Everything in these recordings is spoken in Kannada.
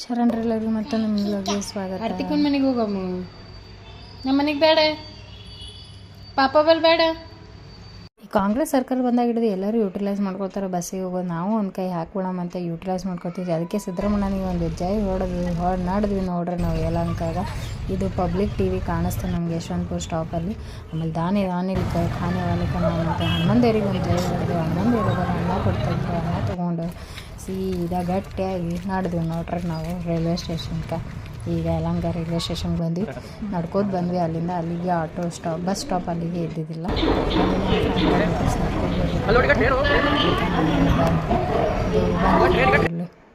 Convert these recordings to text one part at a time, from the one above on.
ಶರಣ್ರೆಲ್ಲರಿಗೂ ಮತ್ತು ನಿಮ್ಗೆ ಸ್ವಾಗತ. ಆರ್ತಿಕನ್ ಮನೆಗೆ ಹೋಗಮ್ಮ. ನಮ್ಮ ಮನೆಗೆ ಬೇಡ, ಪಾಪ ಬಲ್ ಬೇಡ. ಈ ಕಾಂಗ್ರೆಸ್ ಸರ್ಕಾರ ಬಂದಾಗ ಹಿಡಿದು ಎಲ್ಲರೂ ಯೂಟಿಲೈಸ್ ಮಾಡ್ಕೊತಾರೆ. ಬಸ್ಸಿಗೆ ಹೋಗೋದು ನಾವು ಒಂದು ಕೈ ಹಾಕ್ಬಿಡೋಣ ಅಂತ ಯೂಟಿಲೈಸ್ ಮಾಡ್ಕೊತೀವಿ. ಅದಕ್ಕೆ ಸಿದ್ದರಾಮಯ್ಯನಿಗೆ ಒಂದು ಜೈ ನಾಡಿದ್ವಿ ನೋಡ್ರಿ ನಾವು ಯಲಹಂಕಾಗ. ಇದು ಪಬ್ಲಿಕ್ ಟಿ ವಿ ಕಾಣಿಸ್ತು ನಮಗೆ ಯಶವಂತಪುರ ಸ್ಟಾಪಲ್ಲಿ. ಆಮೇಲೆ ದಾನಿಲಿ ಖಾನೆ ವಾಲಿಕ ಅಂತ ಹನ್ನೊಂದೇರಿಗೆ ಒಂದು ಜೈ ಹೊಡೆದು ಹನ್ನೊಂದೇರಿಗೆ ಅನ್ನ ಕೊಡ್ತಾಯಿದ್ರು. ಅನ್ನ ತೊಗೊಂಡು ಸೀದಾ ಗಟ್ಟಿಯಾಗಿ ನಾಡಿದ್ವಿ ನೋಡ್ರಿ ನಾವು ರೈಲ್ವೆ ಸ್ಟೇಷನ್ಗೆ. ಈಗ ಯಲಹಂಕ ರೈಲ್ವೆ ಸ್ಟೇಷನ್ಗೆ ಬಂದ್ವಿ, ನಡ್ಕೋದು ಬಂದ್ವಿ. ಅಲ್ಲಿಂದ ಅಲ್ಲಿಗೆ ಆಟೋ ಸ್ಟಾಪ್ ಬಸ್ ಸ್ಟಾಪ್ ಅಲ್ಲಿಗೆ ಇದ್ದಿದ್ದಿಲ್ಲ.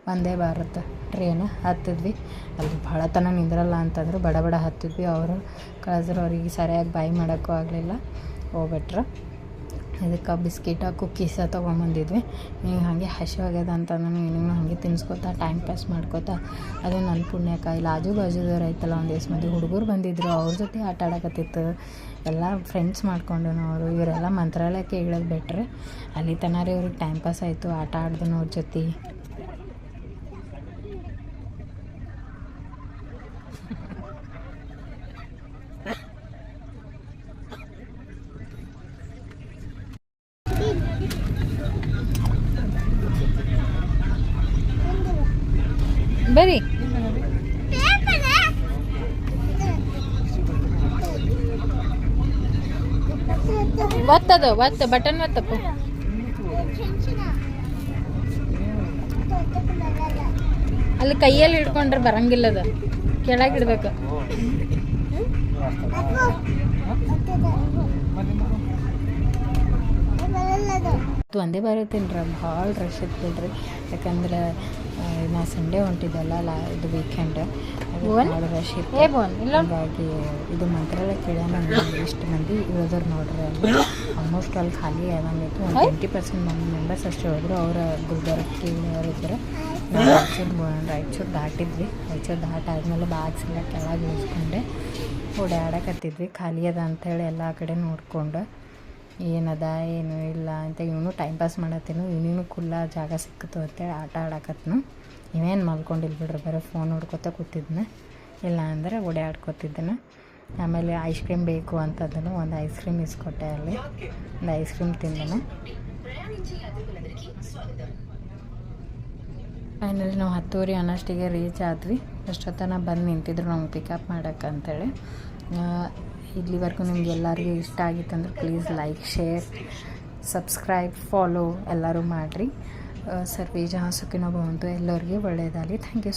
ವಂದೇ ಭಾರತ್ ಟ್ರೈನ್ ಹತ್ತಿದ್ವಿ. ಅಲ್ಲಿ ಭಾಳ ತನ ನಿಂದ್ರಲ್ಲ ಅಂತಂದ್ರು, ಬಡ ಬಡ ಹತ್ತಿದ್ವಿ. ಅವರು ಕಳಿದ್ರು, ಅವ್ರಿಗೆ ಸರಿಯಾಗಿ ಬಾಯಿ ಮಾಡೋಕ್ಕೂ ಆಗಲಿಲ್ಲ, ಹೋಗ್ಬಿಟ್ರು. ಇದಕ್ಕೆ ಬಿಸ್ಕಿಟ ಕುಕ್ಕೀಸ ತೊಗೊಂಬಂದಿದ್ವಿ. ನೀವು ಹಾಗೆ ಹಸಿವಾಗ್ಯದ ಅಂತ ನಾನು ಇನ್ನೂ ಹಾಗೆ ತಿನ್ಸ್ಕೊತಾ ಟೈಮ್ ಪಾಸ್ ಮಾಡ್ಕೋತಾ, ಅದು ನನ್ನ ಪುಣ್ಯಕ್ಕೆ ಇಲ್ಲಿ ಆಜು ಬಾಜುದವ್ರು ಐತಲ್ಲ ಒಂದಿಷ್ಟು ಮಂದಿ ಹುಡುಗರು ಬಂದಿದ್ದರು, ಅವ್ರ ಜೊತೆ ಆಟ ಆಡಕತ್ತಿತ್ತು. ಎಲ್ಲ ಫ್ರೆಂಡ್ಸ್ ಮಾಡ್ಕೊಂಡು ಅವರು ಇವರೆಲ್ಲ ಮಂತ್ರಾಲಯಕ್ಕೆ ಇಳೋದು ಬಿಟ್ರೆ ಅಲ್ಲಿ ತನಕ ಇವ್ರಿಗೆ ಟೈಮ್ ಪಾಸ್ ಆಯಿತು, ಆಟ ಆಡ್ದು ಅವ್ರ ಜೊತೆ. ಬರ್ರಿ, ಒತ್ತು ಬಟನ್ ಒತ್ತಪ್ಪ. ಅಲ್ಲಿ ಕೈಯಲ್ಲಿ ಹಿಡ್ಕೊಂಡ್ರೆ ಬರಂಗಿಲ್ಲದ, ಕೆಳಗಿಡ್ಬೇಕು. ಒಂದೇ ಭಾರತೇನ್ರ ಭಾಳ ರಶ್ ಇತ್ತು ಬಿಡ್ರಿ. ಯಾಕಂದ್ರೆ ನಾ ಸಂಡೇ ಹೊಂಟಿದ್ದಲ್ಲ, ಇದು ವೀಕೆಂಡ್, ಭಾಳ ರಶ್ ಇತ್ತು. ಹಾಗಾಗಿ ಇದು ಮಂತ್ರಾಲಯ ಕೇಳ್ಯಾನ ಇಷ್ಟು ಮಂದಿ ಇಳಿದ್ರು ನೋಡ್ರಿ. ಅಲ್ಲಿ ಆಲ್ಮೋಸ್ಟ್ ಅಲ್ಲಿ ಖಾಲಿ ಆದಂಗಿತ್ತು. ಒಂದು 20% ಮೆಂಬರ್ಸ್ ಅಷ್ಟೇ ಹೋದ್ರು. ಅವರ ಗುಲ್ಬರ್ಗಕ್ಕೆ ಇಳಿಯೋರಿದ್ದರು. ರಾಯಚೂರು ದಾಟಿದ್ವಿ. ರಾಯಚೂರು ದಾಟಾದ್ಮೇಲೆ ಬ್ಯಾಗ್ಸ್ ಎಲ್ಲ ಕೆಳಗೆ ಇಳಿಸ್ಕೊಂಡೆ ಓಡಾಡಕತ್ತಿದ್ವಿ. ಖಾಲಿ ಅದ ಅಂಥೇಳಿ ಎಲ್ಲ ಕಡೆ ನೋಡಿಕೊಂಡು ಏನದ ಏನು ಇಲ್ಲ ಅಂತ ಇವನು ಟೈಮ್ ಪಾಸ್ ಮಾಡತ್ತೀನು. ಇವನಿಗೂ ಖುಲ್ಲ ಜಾಗ ಸಿಕ್ಕಿತು ಅಂತೇಳಿ ಆಟ ಆಡಕತ್ನು. ಇವೇನು ಮಲ್ಕೊಂಡಿಲ್ಲ ಬಿಡ್ರಿ, ಬರೀ ಫೋನ್ ನೋಡ್ಕೊತ ಕೂತಿದ್ನ, ಇಲ್ಲ ಅಂದರೆ ಓಡಾಡ್ಕೊತಿದ್ದನು. ಆಮೇಲೆ ಐಸ್ ಕ್ರೀಮ್ ಬೇಕು ಅಂತದನು, ಒಂದು ಐಸ್ ಕ್ರೀಮ್ ಇಸ್ಕೊಟ್ಟೆ. ಅಲ್ಲಿ ಒಂದು ಐಸ್ ಕ್ರೀಮ್ ತಿಂದನು. ಫೈನಲಿ ನಾವು 10:30 ಅನ್ನೋಷ್ಟಿಗೆ ರೀಚ್ ಆದ್ವಿ. ಅಷ್ಟೊತ್ತನ ಬಂದು ನಿಂತಿದ್ರು ನಮ್ಗೆ ಪಿಕಪ್ ಮಾಡೋಕ್ಕೆ ಅಂತೇಳಿ. ಇಲ್ಲಿವರೆಗೂ ನಿಮ್ಗೆ ಎಲ್ಲರಿಗೂ ಇಷ್ಟ ಆಗಿತ್ತಂದ್ರೆ please like, share, subscribe, follow ಎಲ್ಲರೂ ಮಾಡಿರಿ. ಸರ್ವೇ ಜನ ಸುಖಿನೋ ಭವಂತು. ಎಲ್ಲರಿಗೂ ಒಳ್ಳೆಯದಾಗಲಿ. Thank you.